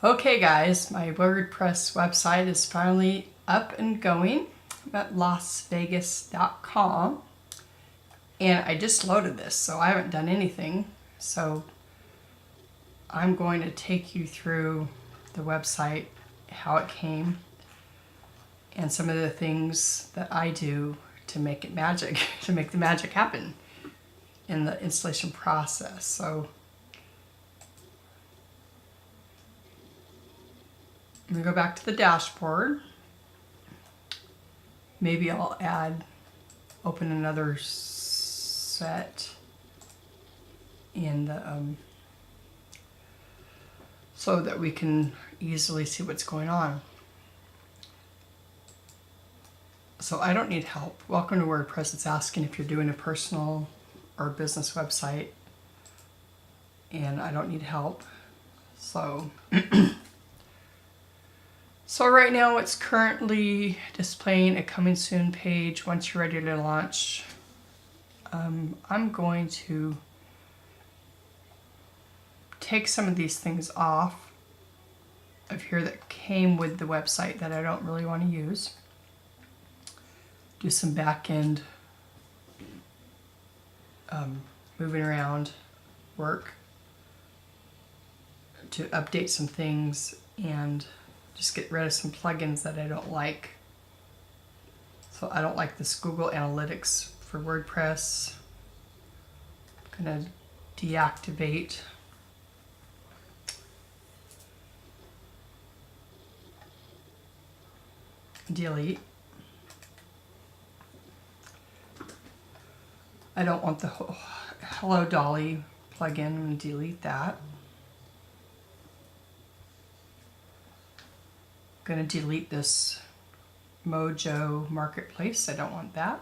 Okay guys, my WordPress website is finally up and going. I'm at lasvegas.com and I just loaded this, so I haven't done anything. So I'm going to take you through the website, how it came, and some of the things that I do to make it magic, to make the magic happen in the installation process. So I'm going to go back to the dashboard. Maybe I'll open another set in the, so that we can easily see what's going on. So I don't need help. Welcome to WordPress. It's asking if you're doing a personal or business website, and I don't need help. So So right now it's currently displaying a coming soon page once you're ready to launch. I'm going to take some of these things off of here that came with the website that I don't really want to use. Do some back end moving around work to update some things and just get rid of some plugins that I don't like. So I don't like this Google Analytics for WordPress. I'm gonna deactivate. Delete. I don't want the Hello Dolly plugin. I'm gonna delete that. I'm going to delete this Mojo Marketplace. I don't want that.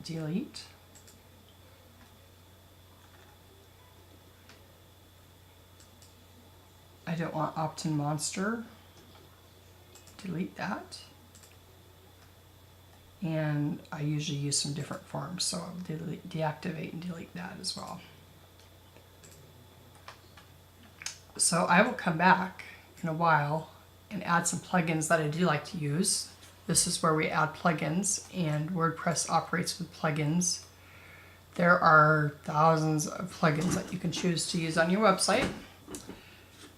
Delete. I don't want Opt-in Monster. Delete that. And I usually use some different forms, so I'll deactivate and delete that as well. So I will come back in a while and add some plugins that I do like to use. This is where we add plugins, and WordPress operates with plugins. There are thousands of plugins that you can choose to use on your website.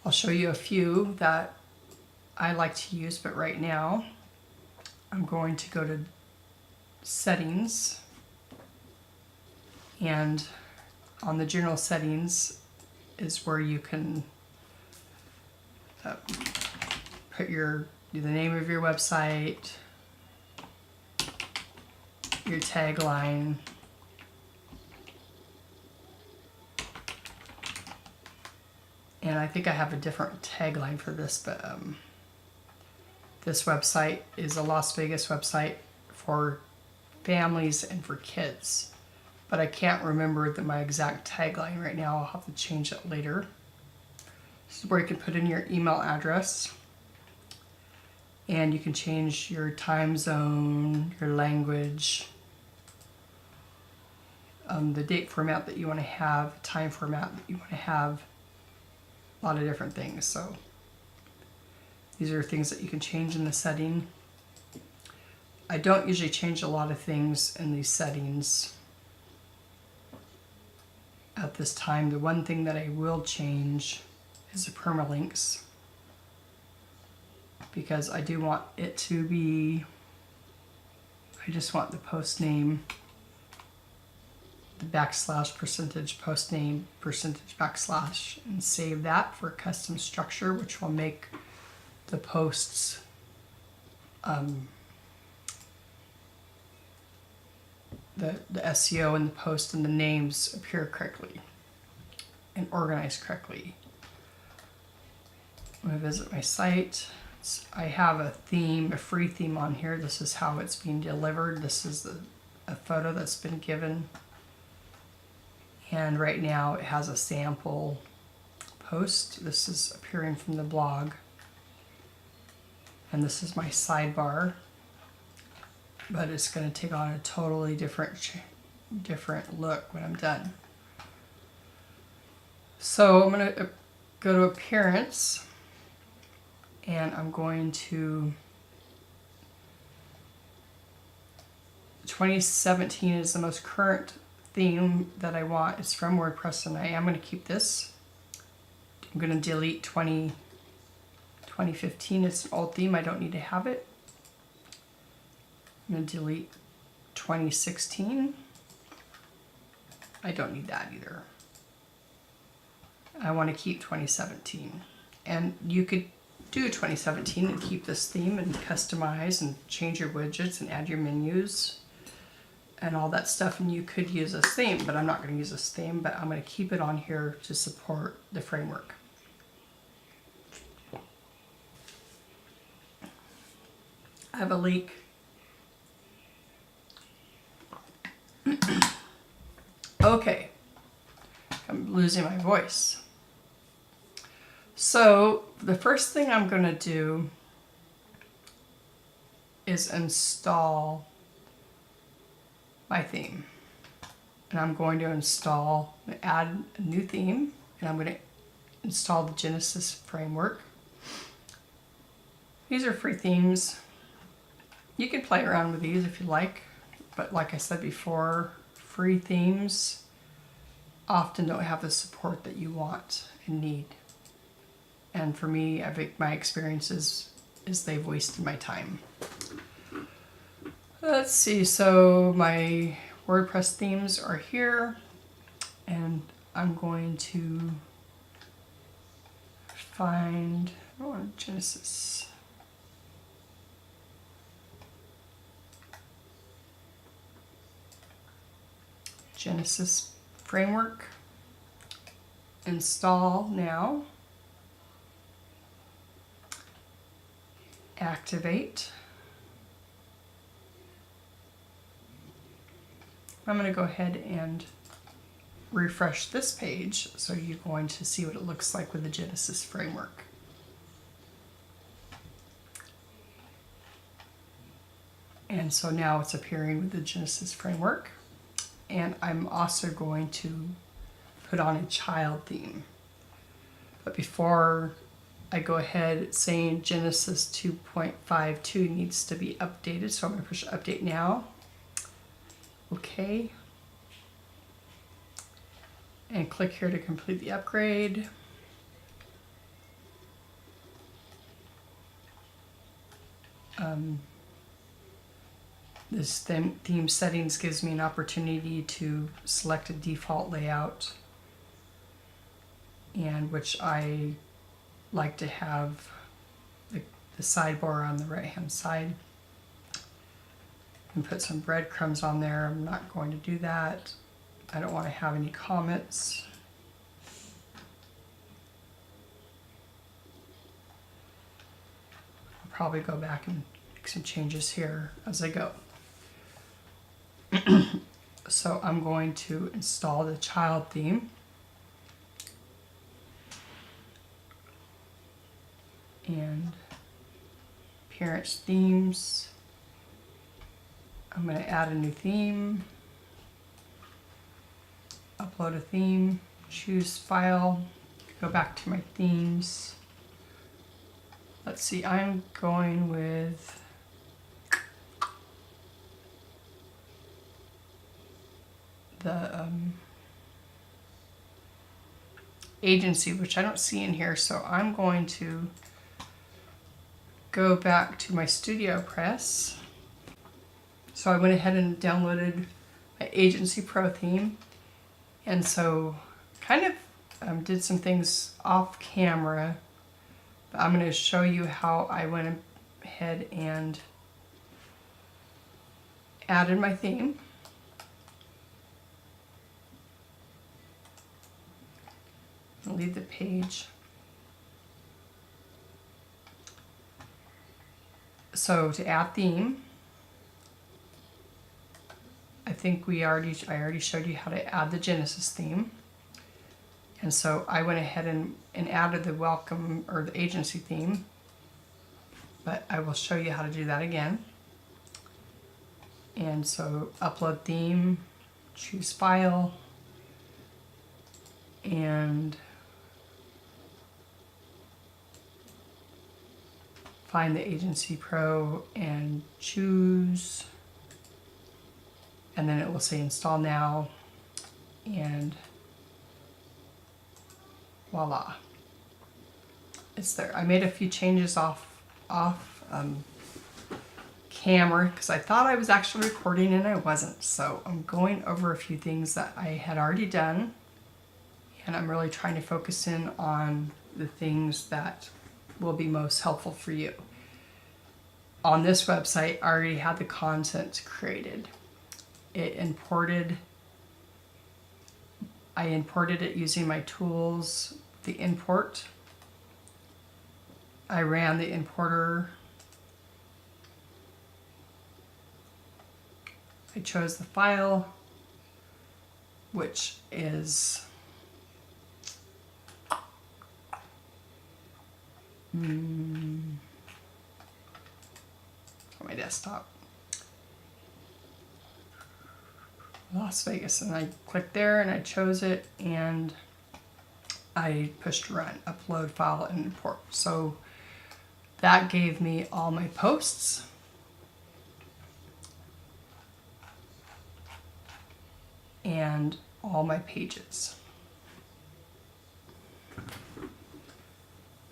I'll show you a few that I like to use, but right now I'm going to go to Settings, and on the General Settings is where you can put the name of your website, your tagline, and I think I have a different tagline for this, but this website is a Las Vegas website for families and for kids, but I can't remember my exact tagline right now. I'll have to change it later. This is where you can put in your email address, and you can change your time zone, your language, the date format that you want to have, time format that you want to have, a lot of different things. So these are things that you can change in the setting. I don't usually change a lot of things in these settings at this time. The one thing that I will change is the permalinks, because I do want it to be, I just want the post name, the backslash percentage post name percentage backslash, and save that for custom structure, which will make the posts the SEO and the post and the names appear correctly and organized correctly. I'm going to visit my site. I have a theme, a free theme on here. This is how it's being delivered. This is a photo that's been given. And right now it has a sample post. This is appearing from the blog. And this is my sidebar. But it's going to take on a totally different look when I'm done. So I'm going to go to Appearance, and I'm going to 2017 is the most current theme that I want. It's from WordPress, and I am going to keep this. I'm going to delete 2015. It's an old theme. I don't need to have it. I'm going to delete 2016. I don't need that either. I want to keep 2017. And you could do 2017 and keep this theme and customize and change your widgets and add your menus and all that stuff, and you could use this theme, but I'm not going to use this theme, but I'm going to keep it on here to support the framework. I have a leak. Okay, I'm losing my voice. So the first thing I'm going to do is install my theme. And I'm going to add a new theme, and I'm going to install the Genesis framework. These are free themes. You can play around with these if you like, but like I said before, free themes often don't have the support that you want and need. And for me, I think my experience is they've wasted my time. Let's see, so my WordPress themes are here, and I'm going to find Genesis. Genesis framework. Install now. Activate. I'm going to go ahead and refresh this page, so you're going to see what it looks like with the Genesis framework. And so now it's appearing with the Genesis framework. And I'm also going to put on a child theme. But before I go ahead, it's saying Genesis 2.52 needs to be updated, so I'm going to push update now. Okay. And click here to complete the upgrade. This theme settings gives me an opportunity to select a default layout, and which I like to have the sidebar on the right hand side, and put some breadcrumbs on there. I'm not going to do that. I don't want to have any comments. I'll probably go back and make some changes here as I go. So I'm going to install the child theme. And appearance themes. I'm going to add a new theme. Upload a theme. Choose file. Go back to my themes. Let's see, I'm going with the agency, which I don't see in here, so I'm going to go back to my StudioPress. So I went ahead and downloaded my Agency Pro theme, and so kind of did some things off camera, but I'm going to show you how I went ahead and added my theme. I'll leave the page. So to add theme, I think I already showed you how to add the Genesis theme. And so I went ahead and added the welcome or the agency theme, but I will show you how to do that again. And so upload theme, choose file, and find the Agency Pro and choose, and then it will say install now, and voila, it's there. I made a few changes off camera because I thought I was actually recording and I wasn't. So I'm going over a few things that I had already done, and I'm really trying to focus in on the things that will be most helpful for you. On this website, I already had the content created. I imported it using my tools, the import. I ran the importer. I chose the file, which is on my desktop, Las Vegas, and I clicked there and I chose it and I pushed run, upload file and import. So that gave me all my posts. And all my pages.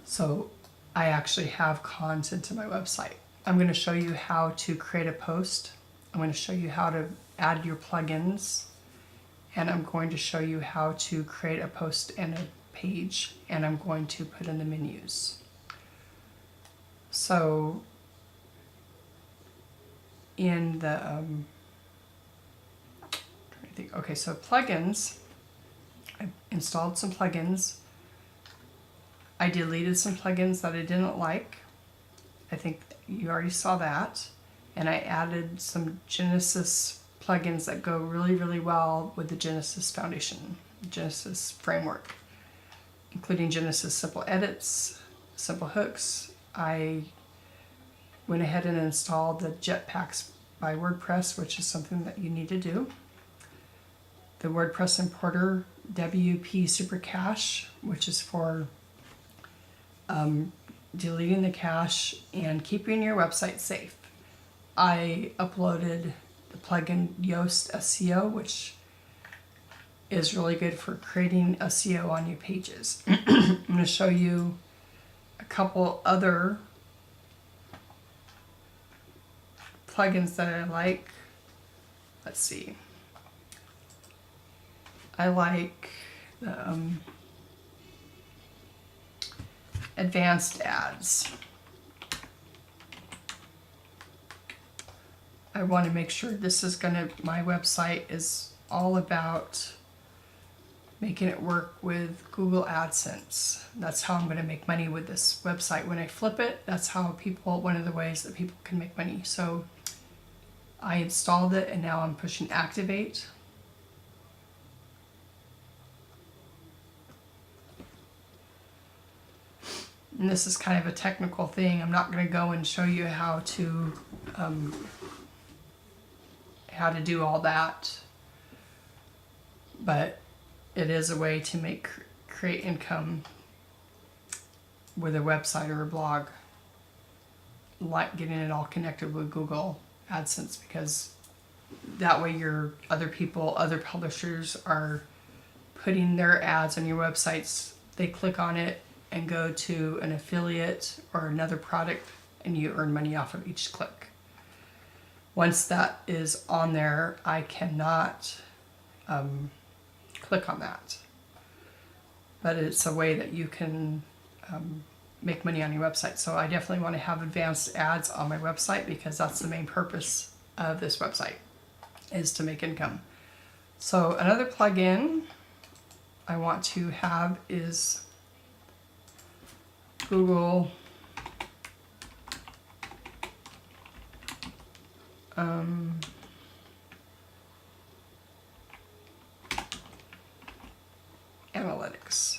So I actually have content in my website. I'm going to show you how to create a post. I'm going to show you how to add your plugins. And I'm going to show you how to create a post and a page. And I'm going to put in the menus. So in the okay, so plugins, I installed some plugins. I deleted some plugins that I didn't like. I think you already saw that. And I added some Genesis plugins that go really, really well with the Genesis Foundation, Genesis framework, including Genesis Simple Edits, Simple Hooks. I went ahead and installed the Jetpacks by WordPress, which is something that you need to do. The WordPress importer, WP Super Cache, which is for deleting the cache and keeping your website safe. I uploaded the plugin Yoast SEO, which is really good for creating SEO on your pages. I'm going to show you a couple other plugins that I like. Let's see. I like the advanced ads. I want to make sure this is my website is all about making it work with Google AdSense. That's how I'm going to make money with this website. When I flip it, that's how one of the ways that people can make money. So I installed it and now I'm pushing activate. And this is kind of a technical thing. I'm not going to go and show you how to do all that, but it is a way to create income with a website or a blog, like getting it all connected with Google AdSense, because that way other publishers are putting their ads on your websites. They click on it and go to an affiliate or another product, and you earn money off of each click. Once that is on there, I cannot click on that. But it's a way that you can make money on your website. So I definitely want to have advanced ads on my website, because that's the main purpose of this website, is to make income. So another plugin I want to have is Google Analytics.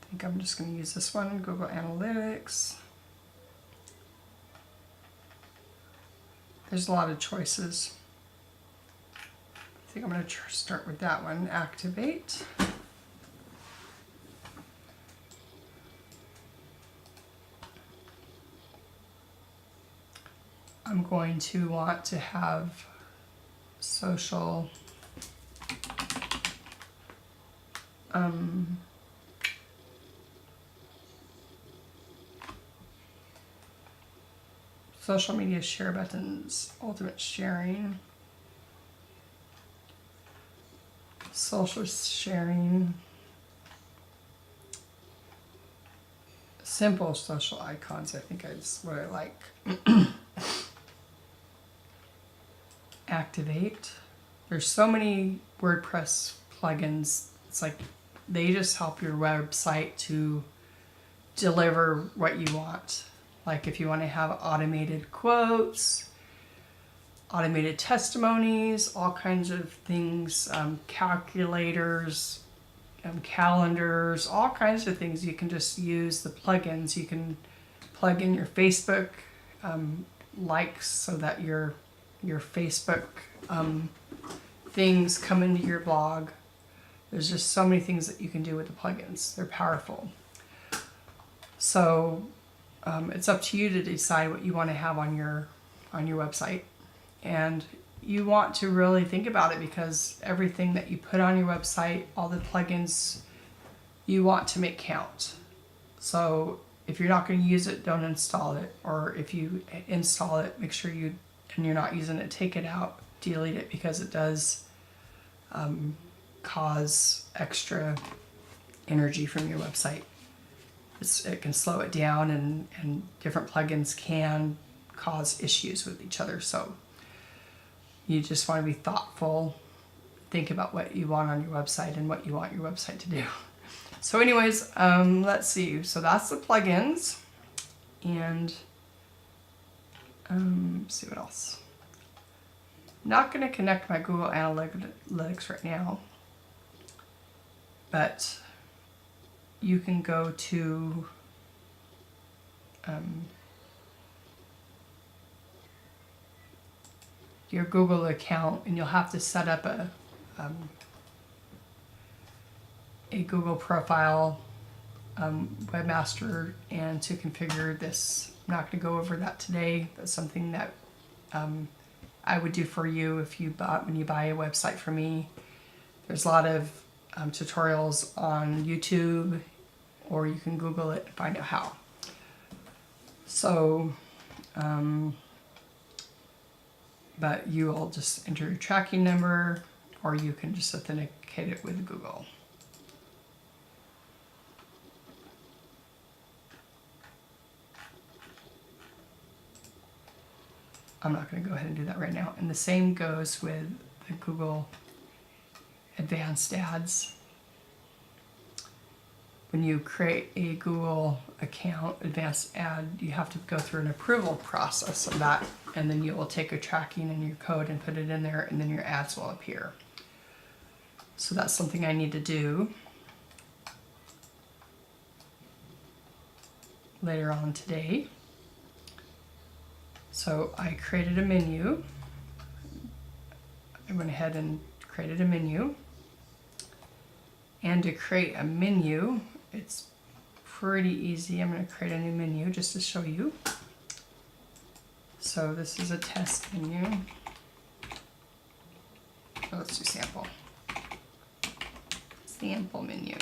I think I'm just going to use this one, Google Analytics. There's a lot of choices. I think I'm going to start with that one, activate. I'm going to want to have social social media share buttons, ultimate sharing, social sharing, simple social icons, I think is what I like. Activate. There's so many WordPress plugins. It's like they just help your website to deliver what you want. Like if you want to have automated quotes, automated testimonies, all kinds of things, calculators, calendars, all kinds of things. You can just use the plugins. You can plug in your Facebook likes so that your Facebook things come into your blog. There's just so many things that you can do with the plugins. They're powerful. So it's up to you to decide what you want to have on your website, and you want to really think about it, because everything that you put on your website, all the plugins, you want to make count. So if you're not going to use it, don't install it. Or if you install it, make sure and you're not using it, take it out, delete it, because it does cause extra energy from your website. It can slow it down, and different plugins can cause issues with each other. So you just want to be thoughtful, think about what you want on your website and what you want your website to do. So anyways, let's see. So that's the plugins, and see what else. I'm not going to connect my Google Analytics right now, but you can go to your Google account, and you'll have to set up a Google profile, webmaster, and to configure this. I'm not going to go over that today. That's something that I would do for you when you buy a website from me. There's a lot of tutorials on YouTube, or you can Google it and find out how. So, but you will just enter your tracking number, or you can just authenticate it with Google. I'm not going to go ahead and do that right now. And the same goes with the Google Advanced Ads. When you create a Google account, advanced ad, you have to go through an approval process of that, and then you will take a tracking and your code and put it in there, and then your ads will appear. So that's something I need to do later on today. So I created a menu. I went ahead and created a menu. And to create a menu, it's pretty easy. I'm going to create a new menu just to show you. So this is a test menu. So let's do sample. Sample menu.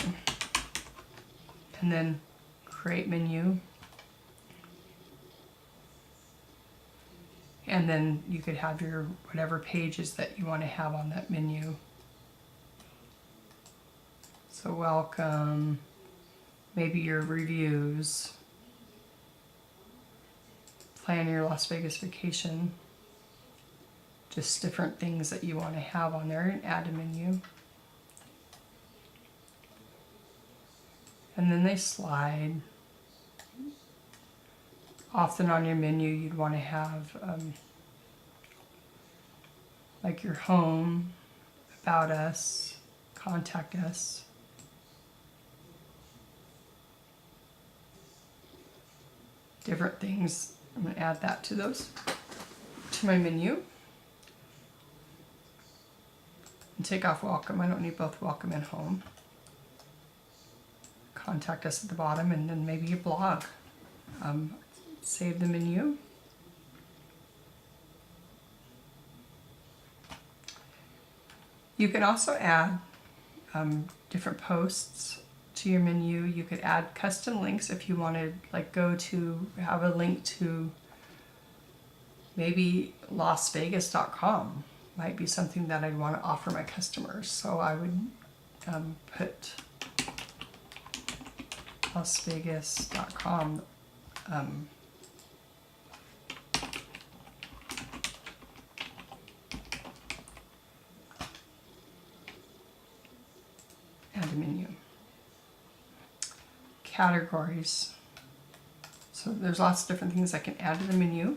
And then create menu. And then you could have your whatever pages that you want to have on that menu. So welcome, maybe your reviews, plan your Las Vegas vacation, just different things that you want to have on there, and add a menu. And then they slide. Often on your menu you'd want to have like your home, about us, contact us. Different things. I'm going to add that to my menu. And take off welcome. I don't need both welcome and home. Contact us at the bottom, and then maybe a blog. Save the menu. You can also add different posts to your menu. You could add custom links if you wanted, like have a link to maybe LasVegas.com. Might be something that I'd want to offer my customers. So I would put LasVegas.com. Add a menu. Categories. So there's lots of different things I can add to the menu.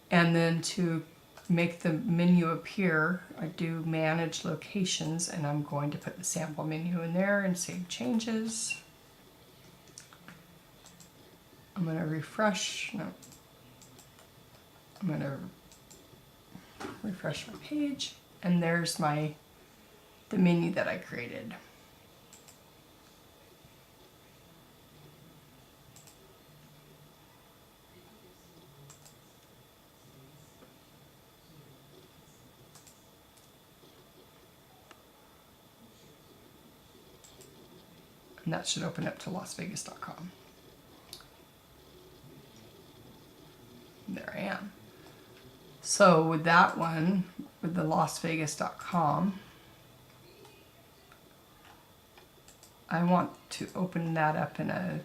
And then to make the menu appear, I do manage locations, and I'm going to put the sample menu in there and save changes. I'm going to refresh. No. I'm going to refresh my page, and there's the menu that I created. And that should open up to LasVegas.com. There I am. So with that one, with the LasVegas.com, I want to open that up in a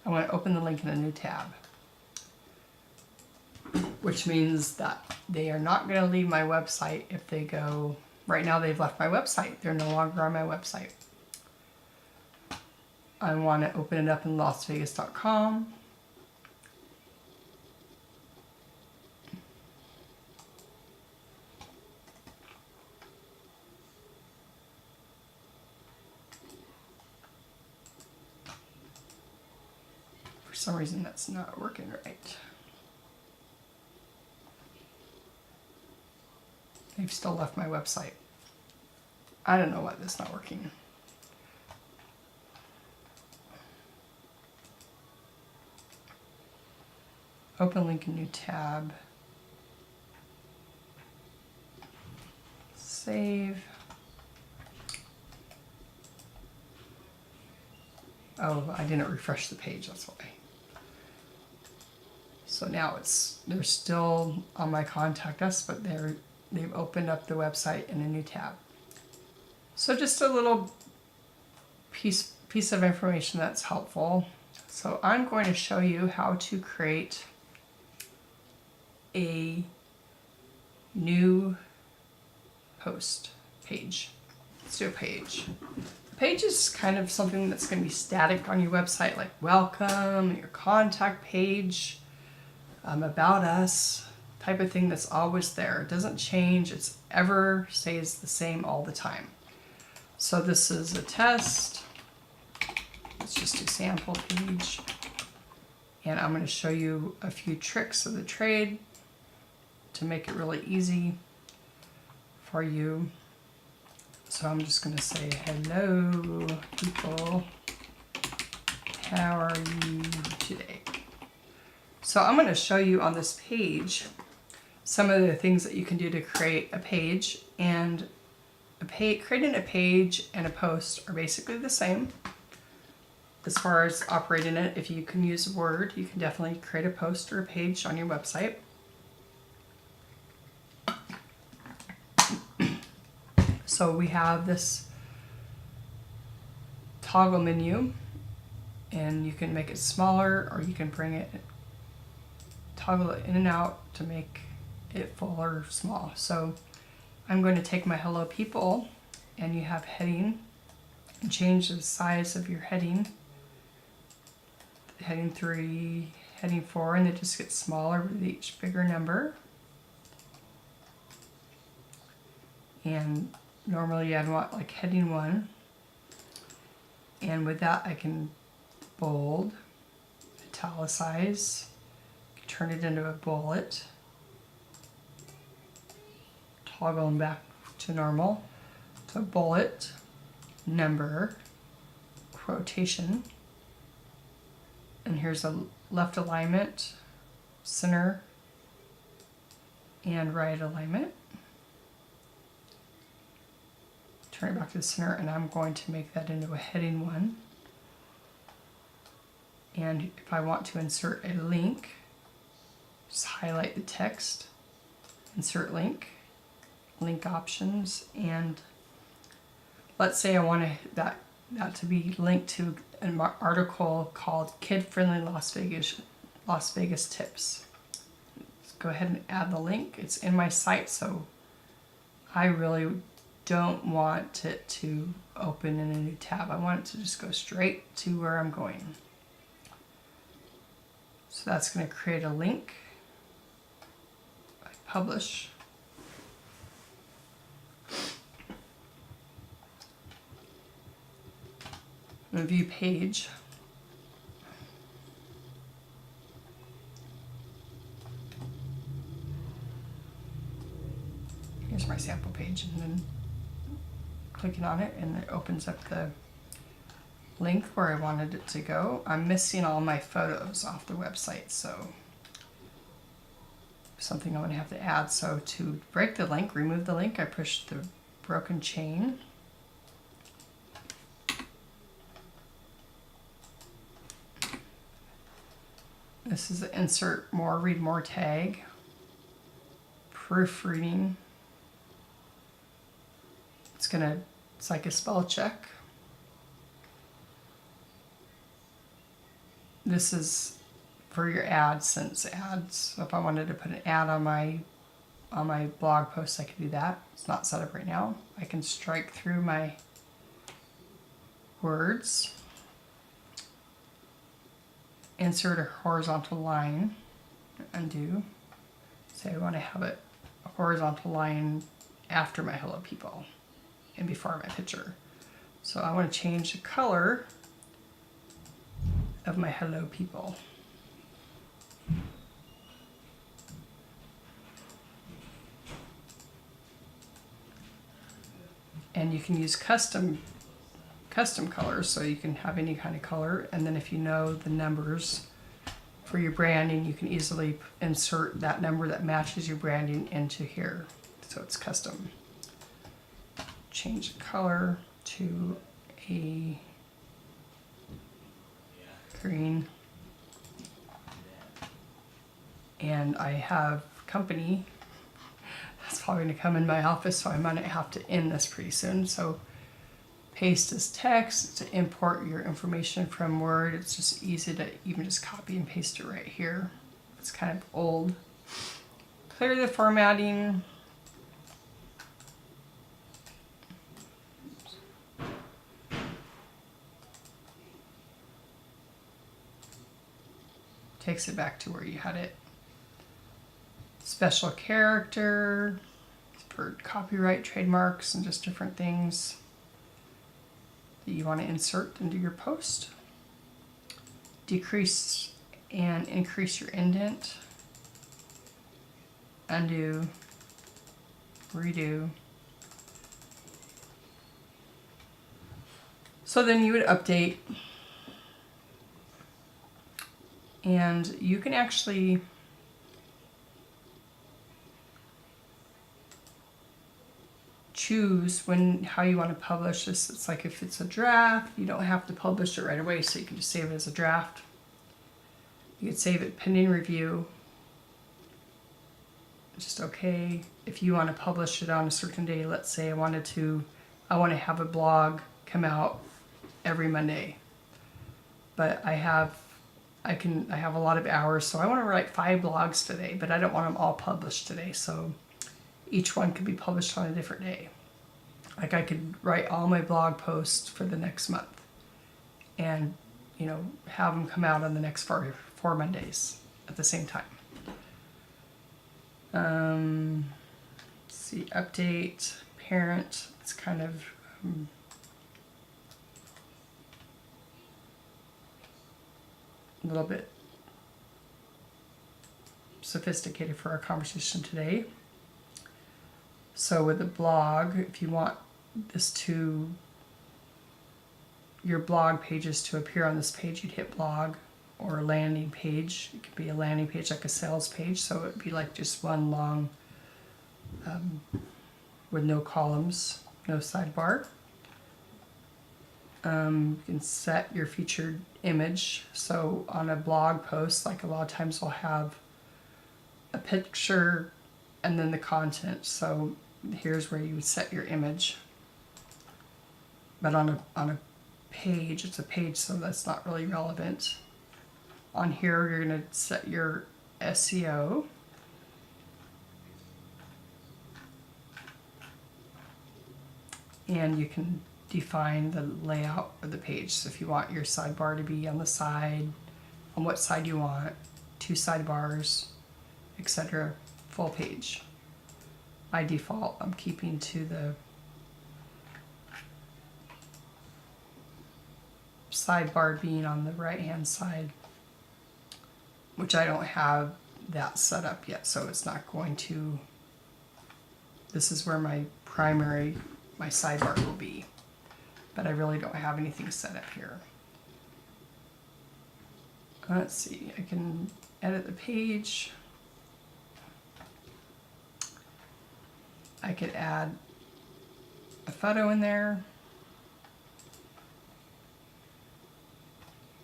I want to open the link in a new tab, which means that they are not going to leave my website if they go. Right now they've left my website. They're no longer on my website. I want to open it up in LasVegas.com. For some reason that's not working right. They've still left my website. I don't know why that's not working. Open link in new tab. Save. Oh, I didn't refresh the page, that's why. So now they're still on my contact us, but they've opened up the website in a new tab. So just a little piece of information that's helpful. So I'm going to show you how to create a new post page. Let's do a page. A page is kind of something that's going to be static on your website, like welcome, your contact page, about us, type of thing that's always there. It doesn't change. It's ever stays the same all the time. So this is a test. Let's just do sample page. And I'm going to show you a few tricks of the trade to make it really easy for you. So I'm just going to say, hello people, how are you today? So I'm going to show you on this page some of the things that you can do to create a page. And creating a page and a post are basically the same as far as operating it. If you can use Word, you can definitely create a post or a page on your website. So we have this toggle menu, and you can make it smaller, or you can toggle it in and out to make it full or small. So I'm going to take my hello people, and you have heading, and change the size of your heading. Heading 3, heading 4, and they just get smaller with each bigger number. And normally I'd want like heading 1. And with that I can bold, italicize, turn it into a bullet, toggling back to normal. So bullet, number, quotation, and here's a left alignment, center, and right alignment. Turn it back to the center, and I'm going to make that into a heading 1. And if I want to insert a link, just highlight the text, insert link, link options, and let's say I want that to be linked to an article called Kid-Friendly Las Vegas Tips. Let's go ahead and add the link. It's in my site, so I really don't want it to open in a new tab. I want it to just go straight to where I'm going. So that's going to create a link. I publish. I'm going to view page. Here's my sample page, and then clicking on it, and it opens up the link where I wanted it to go. I'm missing all my photos off the website, so something I'm going to have to add. So to break the link, remove the link, I push the broken chain. This is the insert more, read more tag, proofreading. It's like a spell check. This is for your AdSense ads. So if I wanted to put an ad on my blog post, I could do that. It's not set up right now. I can strike through my words, insert a horizontal line, undo. Say I want to have it a horizontal line after my hello people and before my picture. So I want to change the color of my hello people. And you can use custom colors, so you can have any kind of color. And then if you know the numbers for your branding, you can easily insert that number that matches your branding into here. So it's custom. Change the color to a green. And I have company that's probably going to come in my office, so I'm going to have to end this pretty soon. So paste as text to import your information from Word. It's just easy to even just copy and paste it right here. It's kind of old. Clear the formatting. Takes it back to where you had it. Special character for copyright, trademarks, and just different things that you want to insert into your post. Decrease and increase your indent. Undo. Redo. So then you would update, and you can actually choose how you want to publish this. It's like if it's a draft, you don't have to publish it right away, so you can just save it as a draft. You could save it pending review. Just okay. If you want to publish it on a certain day, let's say I want to have a blog come out every Monday, but I have a lot of hours, so I want to write 5 blogs today, but I don't want them all published today, so each one could be published on a different day. Like I could write all my blog posts for the next month and, have them come out on the next 4 Mondays at the same time. Let's see, update, parent, it's kind of a little bit sophisticated for our conversation today. So with a blog, if you want your blog pages to appear on this page, you'd hit blog, or landing page. It could be a landing page like a sales page, so it would be like just one long with no columns, no sidebar. You can set your featured image. So on a blog post, like a lot of times we'll have a picture and then the content. So here's where you would set your image. But on a page, it's a page, so that's not really relevant. On here, you're going to set your SEO. And you can define the layout of the page. So if you want your sidebar to be on the side, on what side you want, 2 sidebars, etc., full page. By default, I'm keeping to the sidebar being on the right-hand side, which I don't have that set up yet, so it's not going to. This is where my sidebar will be, but I really don't have anything set up here. Let's see, I can edit the page. I could add a photo in there.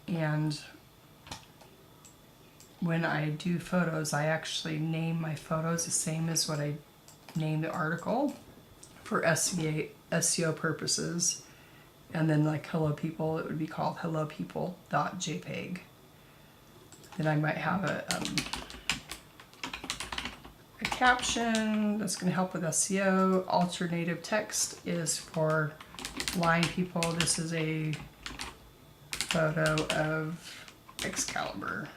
And when I do photos, I actually name my photos the same as what I name the article for SEO purposes. And then like hello people, it would be called hellopeople.jpg. Then I might have a caption that's going to help with SEO. Alternative text is for blind people. This is a photo of Excalibur.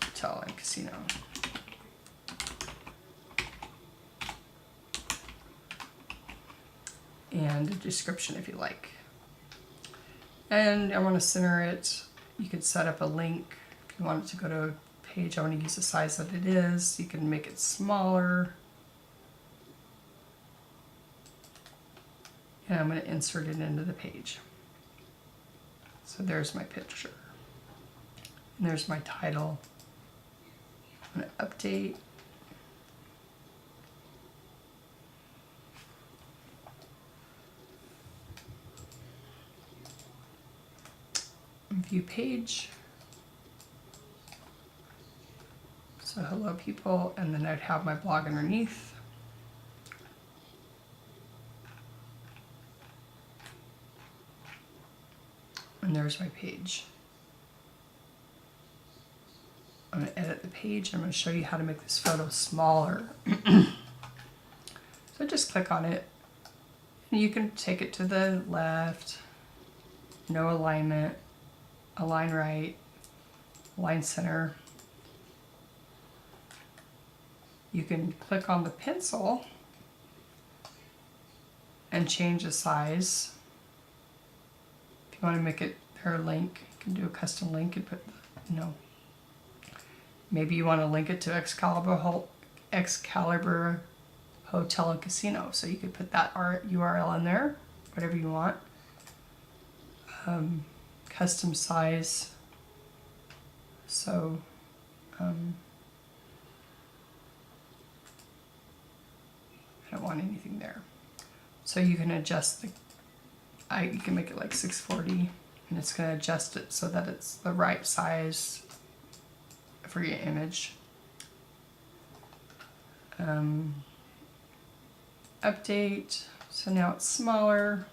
Hotel and casino. And a description if you like. And I want to center it. You could set up a link if you want it to go to a page. I want to use the size that it is. You can make it smaller. And I'm going to insert it into the page. So there's my picture. And there's my title. I'm going to update. View page. So hello people, and then I'd have my blog underneath. And there's my page. I'm going to edit the page. I'm going to show you how to make this photo smaller. So just click on it. And you can take it to the left. No alignment. Align right. Align center. You can click on the pencil and change the size. If you want to make it their link, you can do a custom link and put, maybe you want to link it to Excalibur Hotel and Casino. So you could put that URL in there, whatever you want. Custom size. So, I don't want anything there. So you can adjust you can make it like 640, and it's going to adjust it so that it's the right size for your image. Update, so now it's smaller.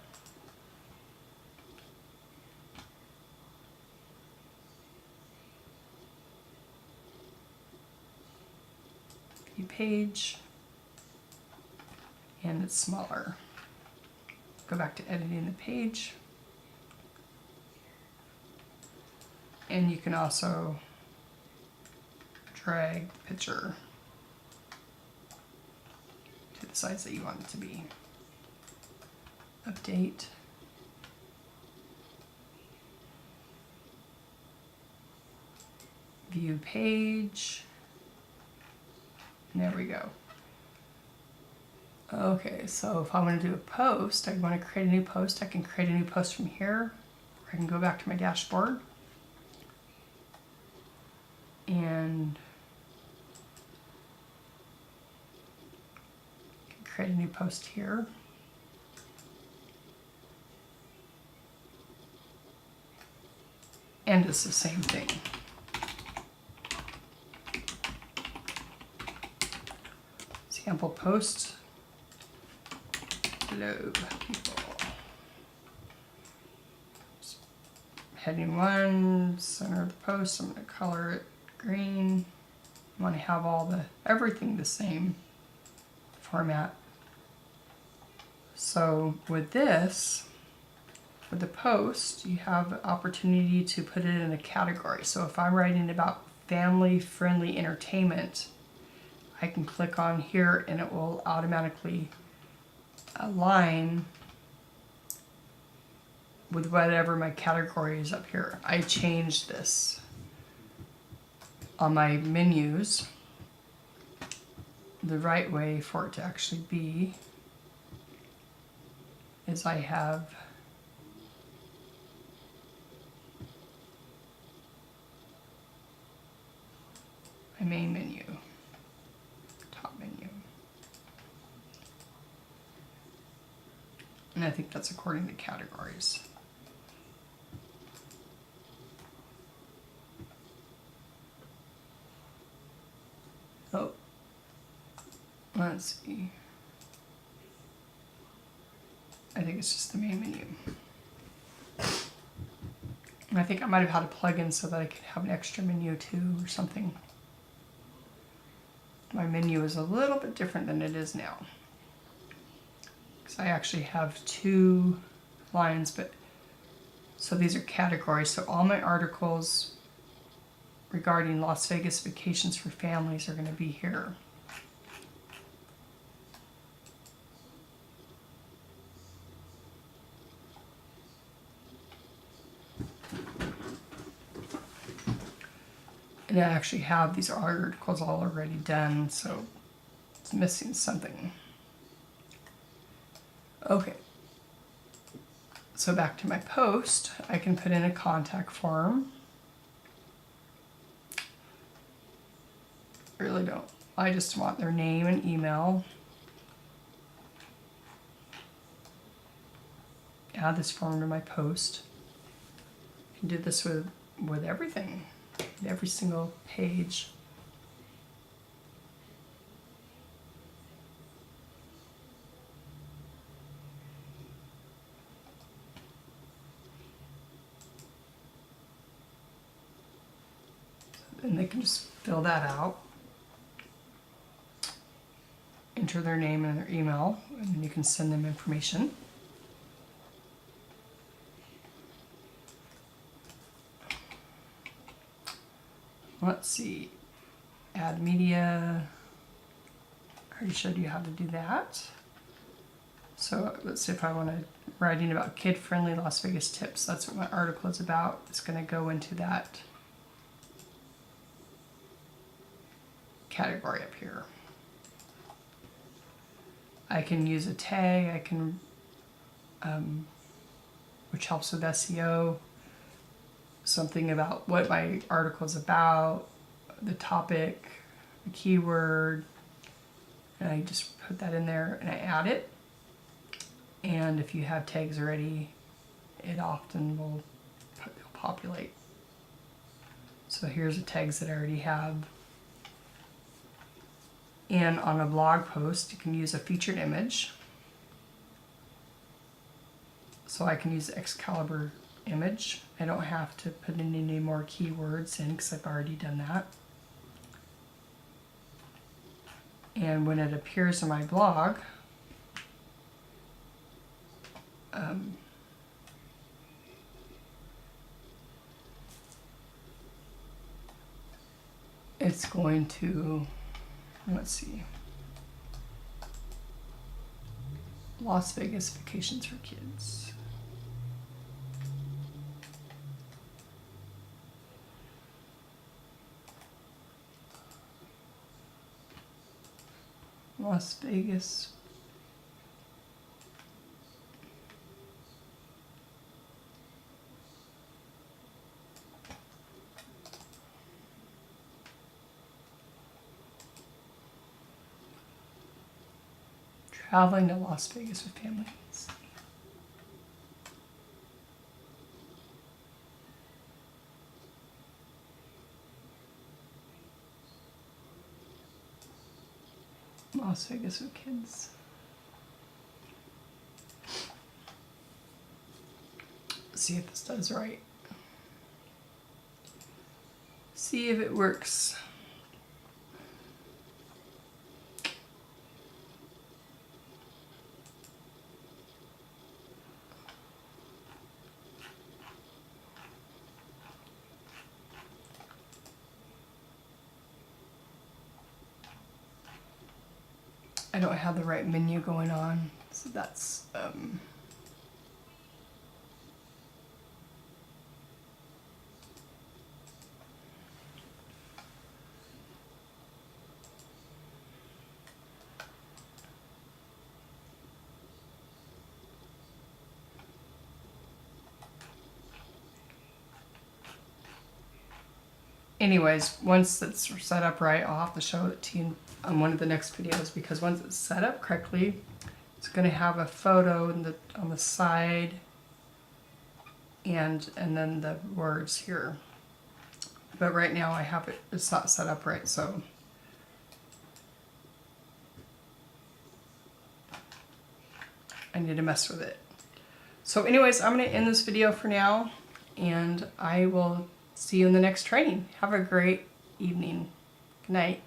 View page, and it's smaller. Go back to editing the page. And you can also drag the picture to the size that you want it to be. Update. View page. There we go. Okay, so if I want to do a post, I want to create a new post, I can create a new post from here. Or I can go back to my dashboard and create a new post here. And it's the same thing. Sample post. Hello, people. Heading 1, center of the post, I'm going to color it green. I want to have everything the same format. So with this, with the post, you have the opportunity to put it in a category. So if I'm writing about family-friendly entertainment, I can click on here and it will automatically align with whatever my category is up here. I changed this on my menus. The right way for it to actually be is I have my main menu, top menu. And I think that's according to categories. Oh, let's see. I think it's just the main menu. And I think I might have had a plugin so that I could have an extra menu too or something. My menu is a little bit different than it is now. Because I actually have 2 lines, but so these are categories. So all my articles regarding Las Vegas vacations for families are going to be here. And I actually have these articles all already done, so it's missing something. Okay. So back to my post, I can put in a contact form. Really don't. I just want their name and email. Add this form to my post. I can do this with everything, every single page. And they can just fill that out. Enter their name and their email, and then you can send them information. Let's see, add media. I already showed you how to do that. So let's see if I want to writing about kid-friendly Las Vegas tips. That's what my article is about. It's going to go into that category up here. I can use a tag, I can, which helps with SEO, something about what my article is about, the topic, the keyword, and I just put that in there and I add it. And if you have tags already, it often will populate. So here's the tags that I already have. And on a blog post, you can use a featured image. So I can use the Excalibur image. I don't have to put in any more keywords in because I've already done that. And when it appears in my blog, it's going to, let's see, Las Vegas vacations for kids. Las Vegas. Traveling to Las Vegas with family. Las Vegas with kids. See if this does right. See if it works. I don't have the right menu going on, so that's anyways, once it's set up right, I'll have to show it to you on one of the next videos, because once it's set up correctly, it's going to have a photo on the side and then the words here. But right now I have it's not set up right, so I need to mess with it. So anyways, I'm going to end this video for now, and I will see you in the next training. Have a great evening. Good night.